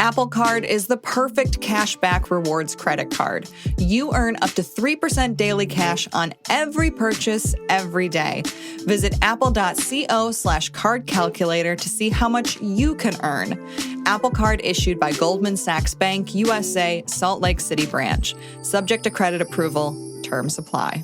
Apple Card is the perfect cashback rewards credit card. You earn up to 3% daily cash on every purchase every day. Visit apple.co/card calculator to see how much you can earn. Apple Card issued by Goldman Sachs Bank, USA, Salt Lake City branch. Subject to credit approval. Terms apply.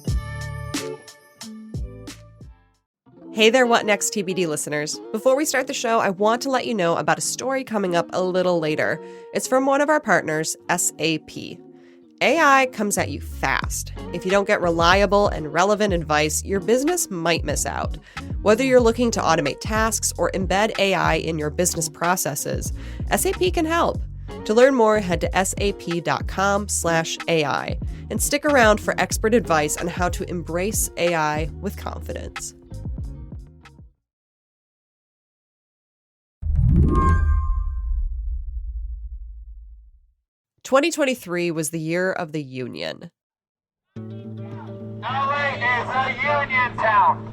Hey there, What Next TBD listeners. Before we start the show, I want to let you know about a story coming up a little later. It's from one of our partners, SAP. AI comes at you fast. If you don't get reliable and relevant advice, your business might miss out. Whether you're looking to automate tasks or embed AI in your business processes, SAP can help. To learn more, head to sap.com/AI and stick around for expert advice on how to embrace AI with confidence. 2023 was the year of the union. LA is a union town.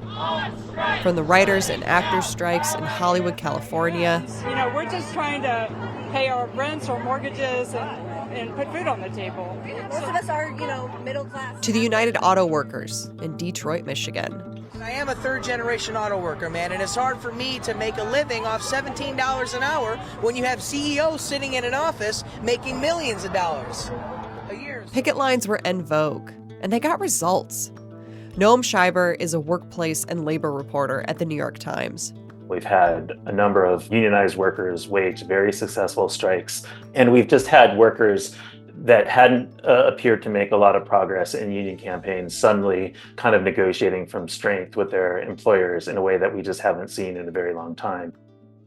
From the writers and actors strikes in Hollywood, California. We're just trying to pay our rents or mortgages and put food on the table. Most of us are, middle class. To the United Auto Workers in Detroit, Michigan. I am a third-generation auto worker, man, and it's hard for me to make a living off $17 an hour when you have CEOs sitting in an office making millions of dollars a year. Picket lines were en vogue, and they got results. Noam Scheiber is a workplace and labor reporter at the New York Times. We've had a number of unionized workers wage very successful strikes, and we've just had workers that hadn't appeared to make a lot of progress in union campaigns suddenly kind of negotiating from strength with their employers in a way that we just haven't seen in a very long time.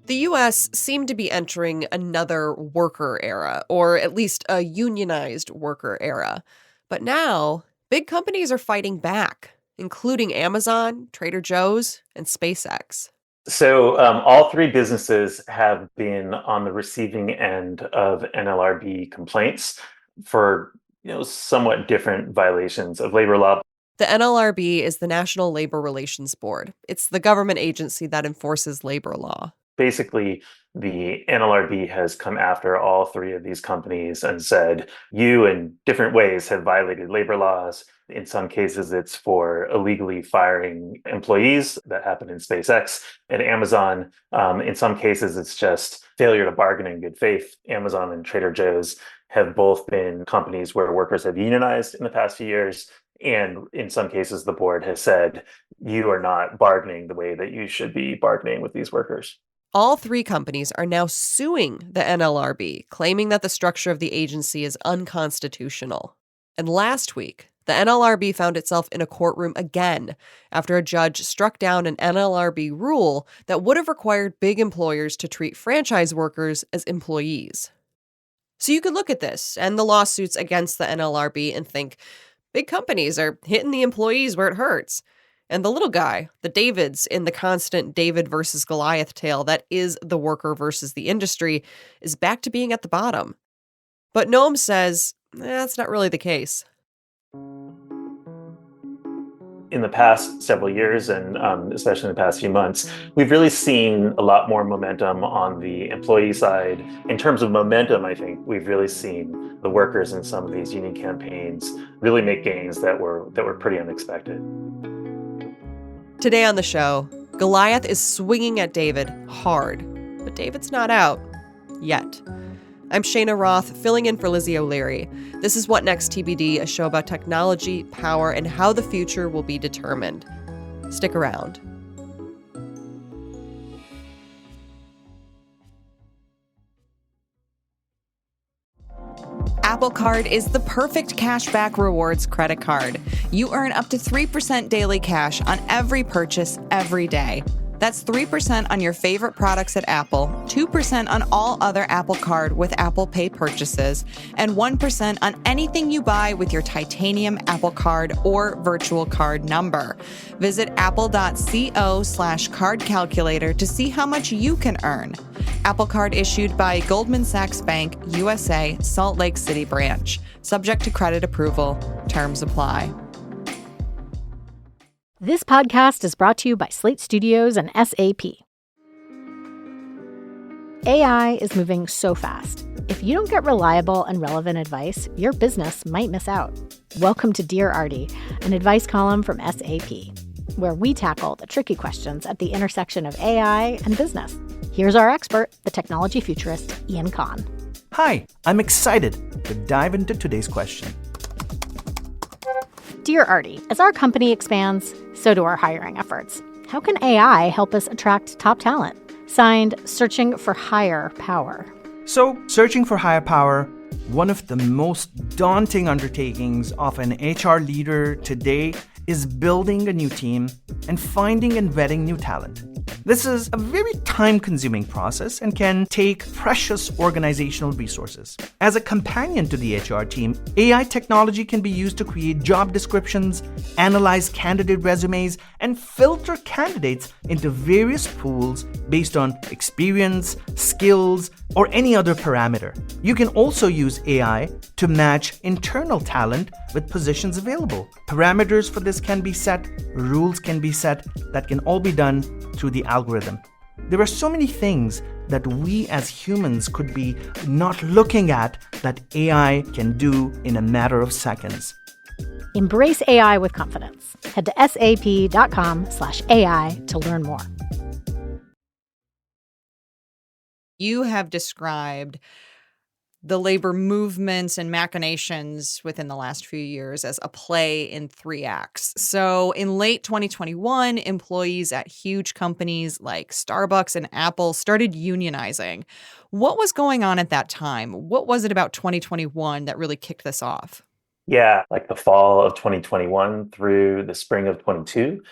The U.S. seemed to be entering another worker era, or at least a unionized worker era. But now, big companies are fighting back, including Amazon, Trader Joe's, and SpaceX. So all three businesses have been on the receiving end of NLRB complaints for somewhat different violations of labor law. The NLRB is the National Labor Relations Board. It's the government agency that enforces labor law. Basically, the NLRB has come after all three of these companies and said, you in different ways have violated labor laws. In some cases, it's for illegally firing employees. That happened in SpaceX and Amazon. In some cases, it's just failure to bargain in good faith. Amazon and Trader Joe's have both been companies where workers have unionized in the past few years. And in some cases, the board has said, you are not bargaining the way that you should be bargaining with these workers. All three companies are now suing the NLRB, claiming that the structure of the agency is unconstitutional. And last week, the NLRB found itself in a courtroom again after a judge struck down an NLRB rule that would have required big employers to treat franchise workers as employees. So you could look at this and the lawsuits against the NLRB and think, big companies are hitting the employees where it hurts. And the little guy, the Davids in the constant David versus Goliath tale that is the worker versus the industry, is back to being at the bottom. But Noam says that's not really the case. In the past several years, and especially in the past few months, we've really seen a lot more momentum on the employee side. In terms of momentum, I think we've really seen the workers in some of these union campaigns really make gains that were pretty unexpected. Today on the show, Goliath is swinging at David hard, but David's not out yet. I'm Shayna Roth, filling in for Lizzie O'Leary. This is What Next TBD, a show about technology, power, and how the future will be determined. Stick around. Apple Card is the perfect cashback rewards credit card. You earn up to 3% daily cash on every purchase every day. That's 3% on your favorite products at Apple, 2% on all other Apple Card with Apple Pay purchases, and 1% on anything you buy with your titanium Apple Card or virtual card number. Visit apple.co/card calculator to see how much you can earn. Apple Card issued by Goldman Sachs Bank, USA, Salt Lake City branch. Subject to credit approval. Terms apply. This podcast is brought to you by Slate Studios and SAP. AI is moving so fast. if you don't get reliable and relevant advice, your business might miss out. Welcome to Dear Artie, an advice column from SAP, where we tackle the tricky questions at the intersection of AI and business. Here's our expert, the technology futurist, Ian Kahn. Hi, I'm excited to dive into today's question. Dear Artie, as our company expands, so do our hiring efforts. How can AI help us attract top talent? Signed, Searching for Higher Power. So, searching for higher power, one of the most daunting undertakings of an HR leader today is building a new team and finding and vetting new talent. This is a very time-consuming process and can take precious organizational resources. As a companion to the HR team, AI technology can be used to create job descriptions, analyze candidate resumes, and filter candidates into various pools based on experience, skills, or any other parameter. You can also use AI to match internal talent with positions available. Parameters for this can be set, rules can be set, that can all be done through the algorithm. There are so many things that we as humans could be not looking at that AI can do in a matter of seconds. Embrace AI with confidence. Head to sap.com/AI to learn more. You have described the labor movements and machinations within the last few years as a play in three acts. So in late 2021, employees at huge companies like Starbucks and Apple started unionizing. What was going on at that time? What was it about 2021 that really kicked this off? Yeah, like the fall of 2021 through the spring of 22,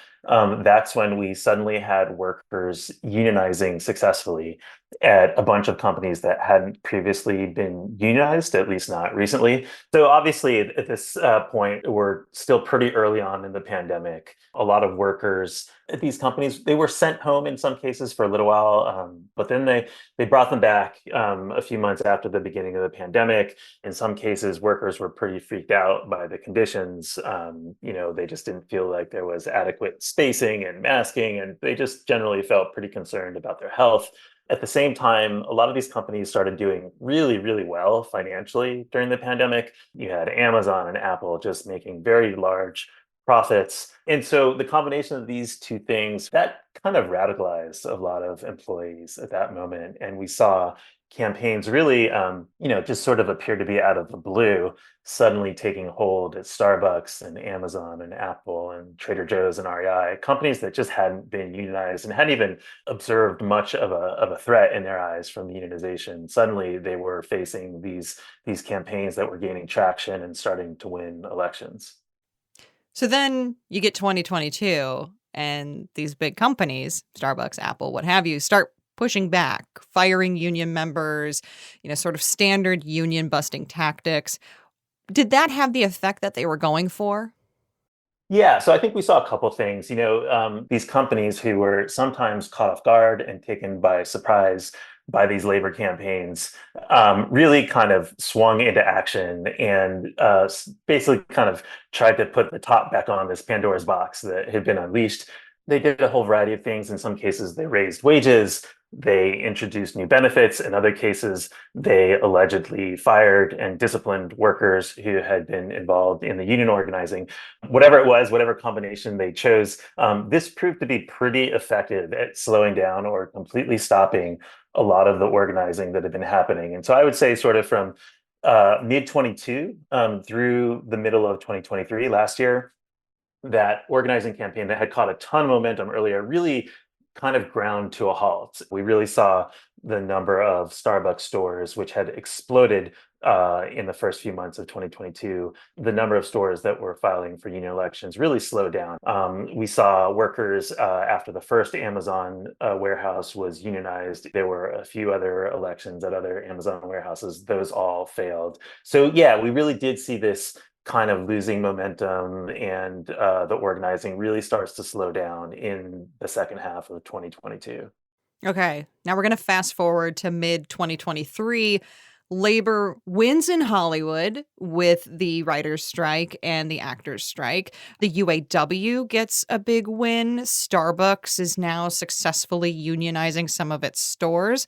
that's when we suddenly had workers unionizing successfully at a bunch of companies that hadn't previously been unionized, at least not recently. So obviously at this point, we're still pretty early on in the pandemic. A lot of workers at these companies, they were sent home in some cases for a little while, but then they brought them back a few months after the beginning of the pandemic. In some cases, workers were pretty freaked out by the conditions. They just didn't feel like there was adequate spacing and masking, and they just generally felt pretty concerned about their health. At the same time, a lot of these companies started doing really, really well financially during the pandemic. You had Amazon and Apple just making very large profits. And so the combination of these two things, that kind of radicalized a lot of employees at that moment. And we saw campaigns really, just sort of appear to be out of the blue, suddenly taking hold at Starbucks and Amazon and Apple and Trader Joe's and REI, companies that just hadn't been unionized and hadn't even observed much of a threat in their eyes from unionization. Suddenly they were facing these campaigns that were gaining traction and starting to win elections. So then you get 2022 and these big companies, Starbucks, Apple, what have you, start pushing back, firing union members, sort of standard union busting tactics. Did that have the effect that they were going for? Yeah, so I think we saw a couple things. These companies who were sometimes caught off guard and taken by surprise by these labor campaigns really kind of swung into action and basically kind of tried to put the top back on this Pandora's box that had been unleashed. They did a whole variety of things. In some cases, they raised wages. They introduced new benefits. In other cases, they allegedly fired and disciplined workers who had been involved in the union organizing. Whatever it was, whatever combination they chose, this proved to be pretty effective at slowing down or completely stopping a lot of the organizing that had been happening. And so I would say sort of from mid-22 through the middle of 2023 last year, that organizing campaign that had caught a ton of momentum earlier really kind of ground to a halt. We really saw the number of Starbucks stores, which had exploded in the first few months of 2022, the number of stores that were filing for union elections really slowed down. We saw workers after the first Amazon warehouse was unionized. There were a few other elections at other Amazon warehouses. Those all failed. So yeah, we really did see this kind of losing momentum, and the organizing really starts to slow down in the second half of 2022. Okay, now we're going to fast forward to mid-2023. Labor wins in Hollywood with the writers' strike and the actors' strike. The UAW gets a big win. Starbucks is now successfully unionizing some of its stores.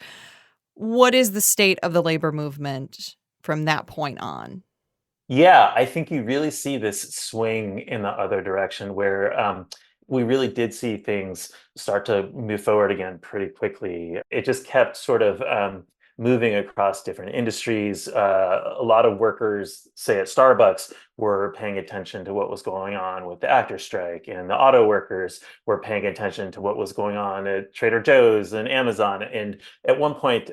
What is the state of the labor movement from that point on? Yeah, I think you really see this swing in the other direction where we really did see things start to move forward again pretty quickly. It just kept sort of moving across different industries. A lot of workers, say at Starbucks, were paying attention to what was going on with the actor strike, and the auto workers were paying attention to what was going on at Trader Joe's and Amazon. And at one point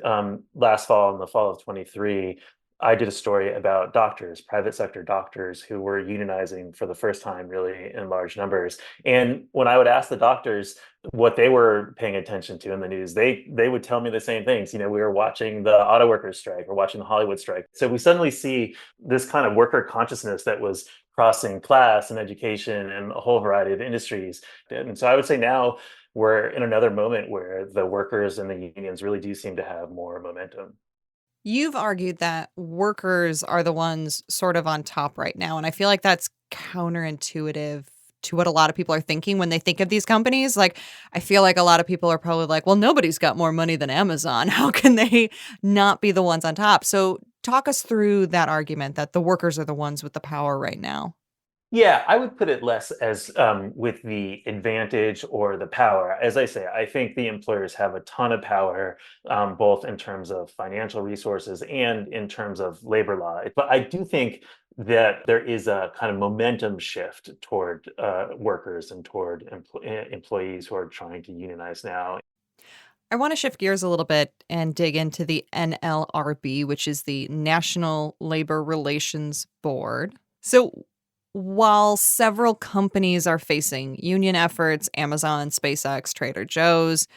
last fall, in the fall of 23, I did a story about doctors, private sector doctors who were unionizing for the first time really in large numbers. And when I would ask the doctors what they were paying attention to in the news, they would tell me the same things. You know, we were watching the auto workers strike or watching the Hollywood strike. So we suddenly see this kind of worker consciousness that was crossing class and education and a whole variety of industries. And so I would say now we're in another moment where the workers and the unions really do seem to have more momentum. You've argued that workers are the ones sort of on top right now. And I feel like that's counterintuitive to what a lot of people are thinking when they think of these companies. Like, I feel like a lot of people are probably like, well, nobody's got more money than Amazon. How can they not be the ones on top? So, talk us through that argument that the workers are the ones with the power right now. Yeah, I would put it less as with the advantage or the power. As I say, I think the employers have a ton of power, both in terms of financial resources and in terms of labor law. But I do think that there is a kind of momentum shift toward workers and toward employees who are trying to unionize now. I want to shift gears a little bit and dig into the NLRB, which is the National Labor Relations Board. So, while several companies are facing union efforts, Amazon, SpaceX, Trader Joe's,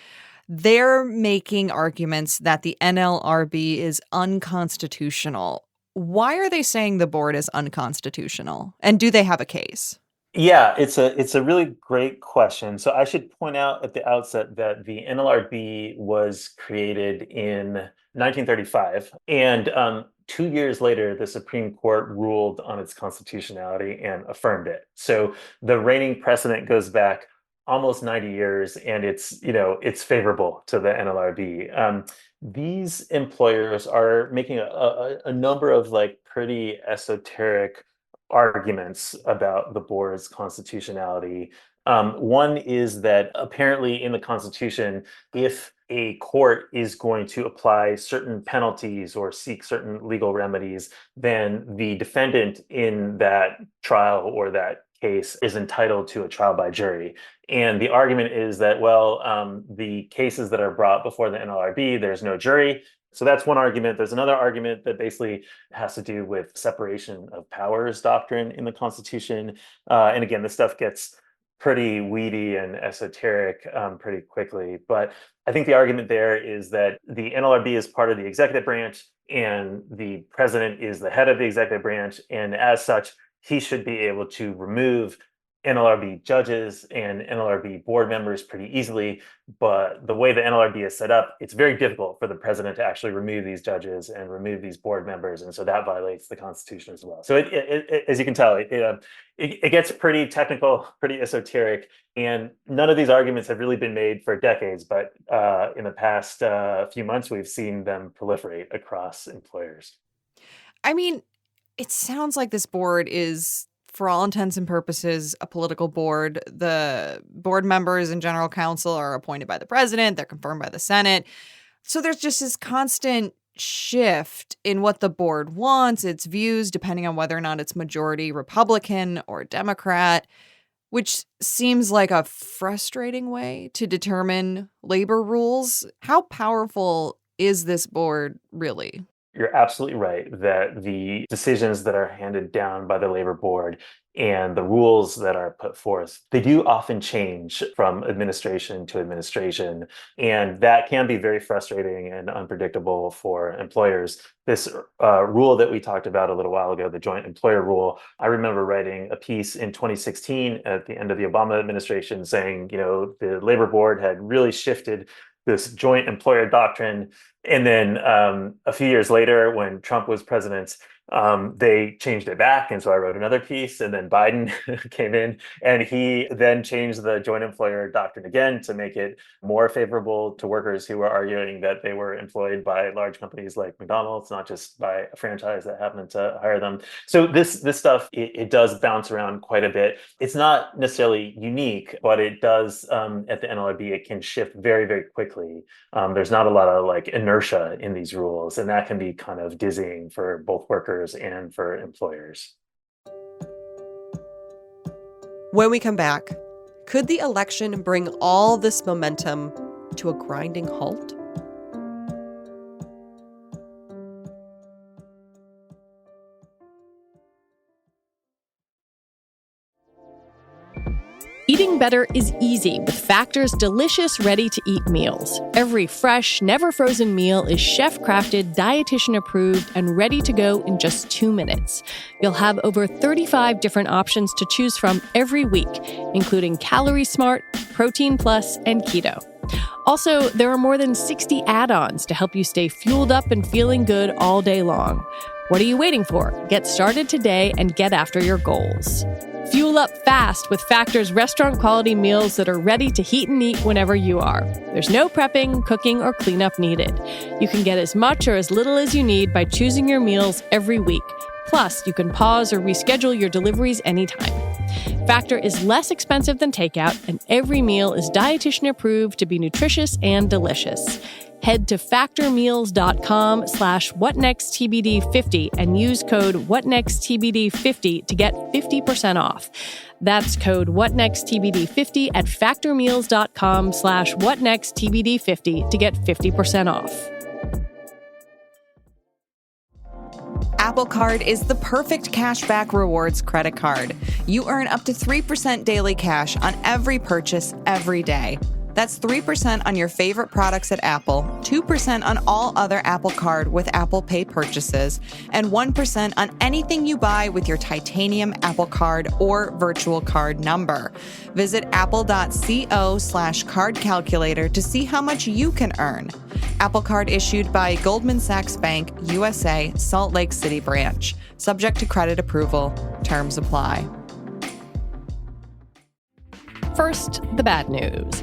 they're making arguments that the NLRB is unconstitutional. Why are they saying the board is unconstitutional? And do they have a case? Yeah, it's a really great question. So I should point out at the outset that the NLRB was created in 1935, and 2 years later, the Supreme Court ruled on its constitutionality and affirmed it. So the reigning precedent goes back almost 90 years, and it's favorable to the NLRB. These employers are making a number of like pretty esoteric arguments about the board's constitutionality. One is that apparently in the Constitution, if a court is going to apply certain penalties or seek certain legal remedies, then the defendant in that trial or that case is entitled to a trial by jury. And the argument is that, well, the cases that are brought before the NLRB, there's no jury. So that's one argument. There's another argument that basically has to do with separation of powers doctrine in the Constitution. And again, this stuff gets pretty weedy and esoteric pretty quickly. But I think the argument there is that the NLRB is part of the executive branch, and the president is the head of the executive branch. And as such, he should be able to remove NLRB judges and NLRB board members pretty easily. But the way the NLRB is set up, it's very difficult for the president to actually remove these judges and remove these board members. And so that violates the Constitution as well. So as you can tell, it gets pretty technical, pretty esoteric. And none of these arguments have really been made for decades. But in the past few months, we've seen them proliferate across employers. I mean, it sounds like this board is, for all intents and purposes, a political board. The board members and general counsel are appointed by the president, they're confirmed by the Senate. So there's just this constant shift in what the board wants, its views, depending on whether or not it's majority Republican or Democrat, which seems like a frustrating way to determine labor rules. How powerful is this board really? You're absolutely right that the decisions that are handed down by the labor board and the rules that are put forth, they do often change from administration to administration. And that can be very frustrating and unpredictable for employers. This rule that we talked about a little while ago, the joint employer rule, I remember writing a piece in 2016 at the end of the Obama administration saying, the labor board had really shifted this joint employer doctrine And then a few years later, when Trump was president, they changed it back. And so I wrote another piece, and then Biden came in, and he then changed the joint employer doctrine again to make it more favorable to workers who were arguing that they were employed by large companies like McDonald's, not just by a franchise that happened to hire them. So this stuff, it does bounce around quite a bit. It's not necessarily unique, but it does at the NLRB, it can shift very, very quickly. There's not a lot of like inertia in these rules, and that can be kind of dizzying for both workers and for employers. When we come back, could the election bring all this momentum to a grinding halt? Eating better is easy with Factor's delicious, ready-to-eat meals. Every fresh, never-frozen meal is chef-crafted, dietitian-approved, and ready to go in just 2 minutes. You'll have over 35 different options to choose from every week, including Calorie Smart, Protein Plus, and Keto. Also, there are more than 60 add-ons to help you stay fueled up and feeling good all day long. What are you waiting for? Get started today and get after your goals. Fuel up fast with Factor's restaurant-quality meals that are ready to heat and eat whenever you are. There's no prepping, cooking, or cleanup needed. You can get as much or as little as you need by choosing your meals every week. Plus, you can pause or reschedule your deliveries anytime. Factor is less expensive than takeout, and every meal is dietitian-approved to be nutritious and delicious. Head to factormeals.com/whatnexttbd50 and use code whatnexttbd50 to get 50% off. That's code whatnexttbd50 at factormeals.com/whatnexttbd50 to get 50% off. Apple Card is the perfect cashback rewards credit card. You earn up to 3% daily cash on every purchase every day. That's 3% on your favorite products at Apple, 2% on all other Apple Card with Apple Pay purchases, and 1% on anything you buy with your titanium Apple Card or virtual card number. Visit apple.co/card calculator to see how much you can earn. Apple Card issued by Goldman Sachs Bank, USA, Salt Lake City branch. Subject to credit approval. Terms apply. First, the bad news.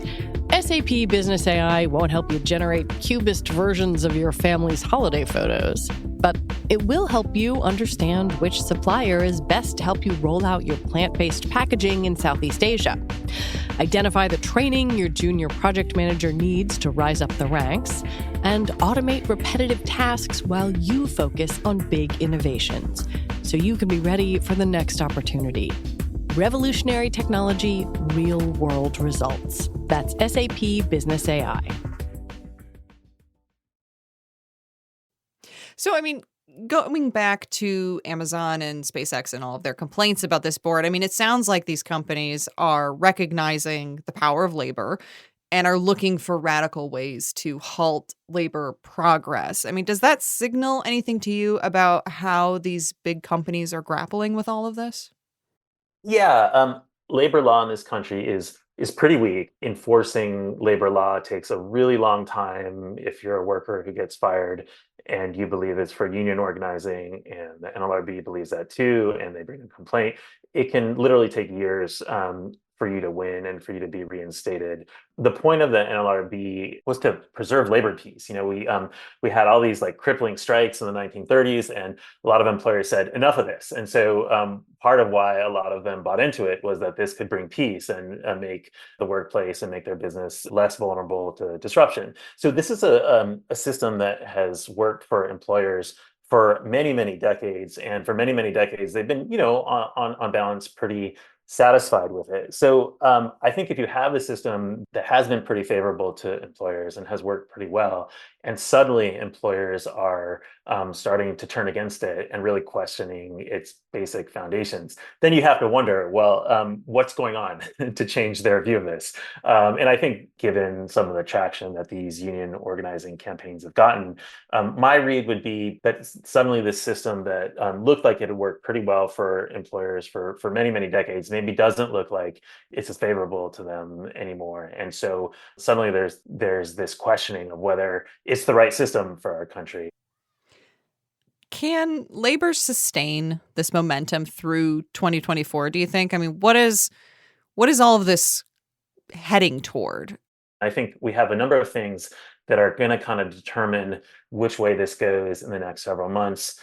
SAP Business AI won't help you generate cubist versions of your family's holiday photos, but it will help you understand which supplier is best to help you roll out your plant-based packaging in Southeast Asia. Identify the training your junior project manager needs to rise up the ranks, and automate repetitive tasks while you focus on big innovations, so you can be ready for the next opportunity. Revolutionary technology, real-world results. That's SAP Business AI. So, I mean, going back to Amazon and SpaceX and all of their complaints about this board, I mean, it sounds like these companies are recognizing the power of labor and are looking for radical ways to halt labor progress. I mean, does that signal anything to you about how these big companies are grappling with all of this? Yeah, labor law in this country is pretty weak. Enforcing labor law takes a really long time if you're a worker who gets fired and you believe it's for union organizing, and the NLRB believes that too, and they bring a complaint. It can literally take years for you to win and for you to be reinstated. The point of the NLRB was to preserve labor peace. You know, we had all these like crippling strikes in the 1930s, and a lot of employers said enough of this. And so part of why a lot of them bought into it was that this could bring peace and make the workplace and make their business less vulnerable to disruption. So this is a system that has worked for employers for many, many decades, and for many, many decades they've been, you know, on balance, pretty satisfied with it. So I think if you have a system that has been pretty favorable to employers and has worked pretty well, and suddenly employers are starting to turn against it and really questioning its basic foundations, then you have to wonder, well, what's going on to change their view of this? And I think given some of the traction that these union organizing campaigns have gotten, my read would be that suddenly this system that looked like it had worked pretty well for employers for many, many decades maybe doesn't look like it's as favorable to them anymore. And so suddenly there's this questioning of whether it's the right system for our country. Can labor sustain this momentum through 2024, do you think? I mean, what is all of this heading toward? I think we have a number of things that are going to kind of determine which way this goes in the next several months.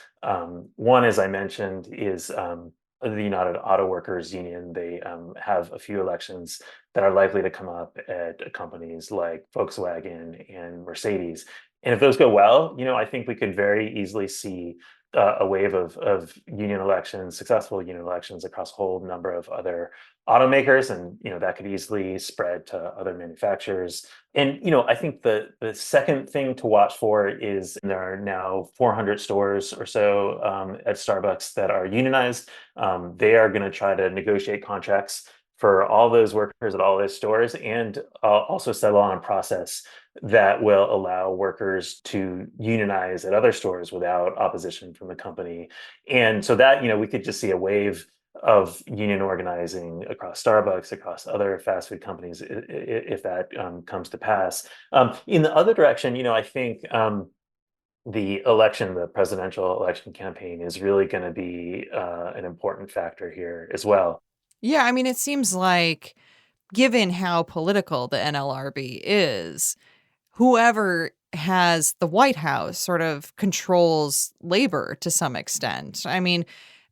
One, as I mentioned, is the United Auto Workers Union. They have a few elections that are likely to come up at companies like Volkswagen and Mercedes. And if those go well, I think we could very easily see a wave of union elections, successful union elections across a whole number of other automakers, and that could easily spread to other manufacturers. And I think the second thing to watch for is there are now 400 stores or so at Starbucks that are unionized. They are going to try to negotiate contracts for all those workers at all those stores, and also settle on a process that will allow workers to unionize at other stores without opposition from the company. And so that, we could just see a wave of union organizing across Starbucks, across other fast food companies, if that comes to pass. In the other direction, I think the presidential election campaign is really going to be an important factor here as well. Yeah, I mean, it seems like, given how political the NLRB is, whoever has the White House sort of controls labor to some extent. I mean,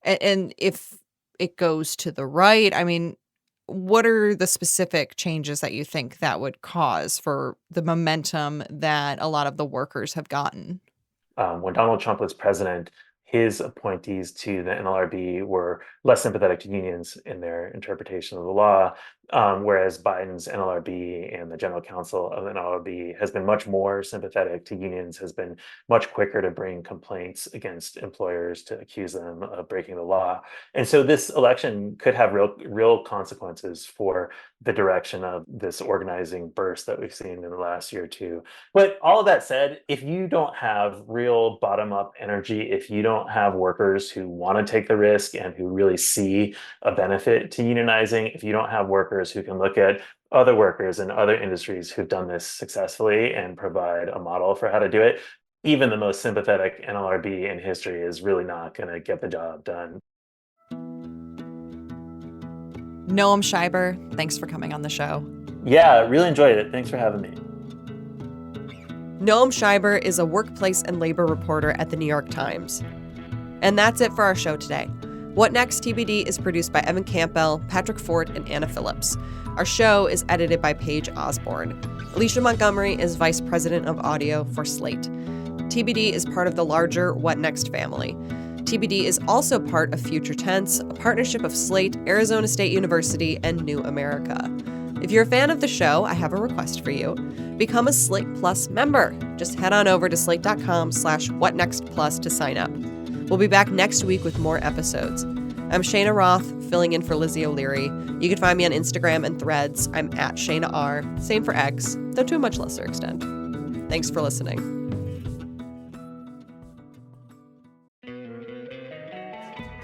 and if it goes to the right, I mean, what are the specific changes that you think that would cause for the momentum that a lot of the workers have gotten? When Donald Trump was president, his appointees to the NLRB were less sympathetic to unions in their interpretation of the law, whereas Biden's NLRB and the general counsel of the NLRB has been much more sympathetic to unions, has been much quicker to bring complaints against employers to accuse them of breaking the law. And so this election could have real consequences for the direction of this organizing burst that we've seen in the last year or two. But all of that said, if you don't have real bottom-up energy, if you don't have workers who want to take the risk and who really see a benefit to unionizing, if you don't have workers who can look at other workers in other industries who've done this successfully and provide a model for how to do it, even the most sympathetic NLRB in history is really not going to get the job done. Noam Scheiber, thanks for coming on the show. Yeah, really enjoyed it. Thanks for having me. Noam Scheiber is a workplace and labor reporter at the New York Times. And that's it for our show today. What Next TBD is produced by Evan Campbell, Patrick Fort, and Anna Phillips. Our show is edited by Paige Osborne. Alicia Montgomery is Vice President of Audio for Slate. TBD is part of the larger What Next family. TBD is also part of Future Tense, a partnership of Slate, Arizona State University, and New America. If you're a fan of the show, I have a request for you. Become a Slate Plus member. Just head on over to slate.com/whatnextplus to sign up. We'll be back next week with more episodes. I'm Shayna Roth, filling in for Lizzie O'Leary. You can find me on Instagram and Threads. I'm at Shayna R. Same for X, though to a much lesser extent. Thanks for listening.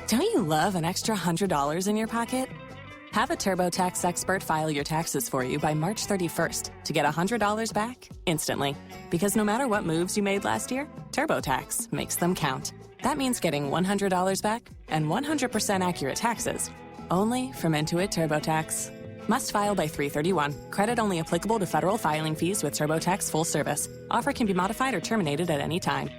Don't you love an extra $100 in your pocket? Have a TurboTax expert file your taxes for you by March 31st to get $100 back instantly. Because no matter what moves you made last year, TurboTax makes them count. That means getting $100 back and 100% accurate taxes, only from Intuit TurboTax. Must file by 3/31. Credit only applicable to federal filing fees with TurboTax full service. Offer can be modified or terminated at any time.